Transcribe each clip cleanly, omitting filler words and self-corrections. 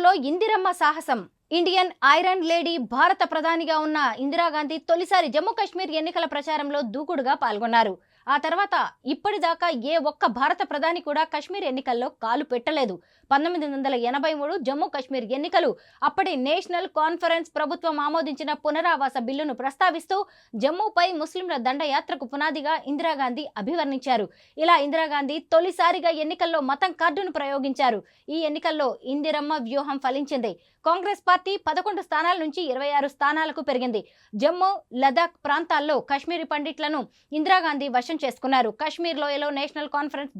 చరిత్రలో ఇందిరమ్మ సాహసం. Indian iron lady, భారత ప్రధానిగా ఉన్న ఇందిరాగాంధీ తొలిసారి జమ్మూ కాశ్మీర్ ఎన్నికల ప్రచారంలో దూకుడుగా పాల్గొన్నారు. ఆ తర్వాత ఇప్పటిదాకా ఏ ఒక్క భారత ప్రధాని కూడా కశ్మీర్ ఎన్నికల్లో కాలు పెట్టలేదు. 1983 జమ్మూ కాశ్మీర్ ఎన్నికలు. అప్పటి నేషనల్ కాన్ఫరెన్స్ ప్రభుత్వం ఆమోదించిన పునరావాస బిల్లును ప్రస్తావిస్తూ జమ్మూపై ముస్లింల దండయాత్రకు పునాదిగా ఇందిరాగాంధీ అభివర్ణించారు. ఇలా ఇందిరాగాంధీ తొలిసారిగా ఎన్నికల్లో మతం కార్డును ప్రయోగించారు. ఈ ఎన్నికల్లో ఇందిరమ్మ వ్యూహం ఫలించింది. కాంగ్రెస్ పార్టీ 11 స్థానాల నుంచి 26 స్థానాలకు పెరిగింది. జమ్మూ, లదాఖ్ ప్రాంతాల్లో కశ్మీరీ పండిట్లను ఇందిరాగాంధీ వశం చేసుకున్నారు. కశ్మీర్ లోయలో నేషనల్ కాన్ఫరెన్స్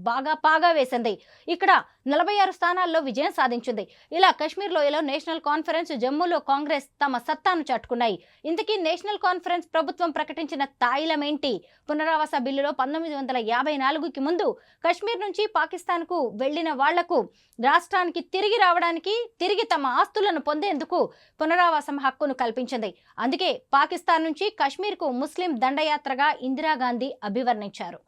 పాగా వేసింది. ఇక్కడ 46 స్థానాల్లో విజయం సాధించింది. ఇలా కశ్మీర్ లోయలో నేషనల్ కాన్ఫరెన్స్, జమ్మూలో కాంగ్రెస్ తమ సత్తాను చాటుకున్నాయి. ఇంతకీ నేషనల్ కాన్ఫరెన్స్ ప్రభుత్వం ప్రకటించిన తాయిలమేంటి? పునరావాస బిల్లులో 1954కి ముందు కశ్మీర్ నుంచి పాకిస్తాన్కు వెళ్లిన వాళ్లకు రాష్ట్రానికి తిరిగి రావడానికి, తిరిగి తమ ఆస్తులను పొందేందుకు పునరావాసం హక్కును కల్పించింది. అందుకే పాకిస్తాన్ నుంచి కశ్మీర్కు ముస్లిం దండయాత్రగా ఇందిరాగాంధీ అభివర్ణించారు.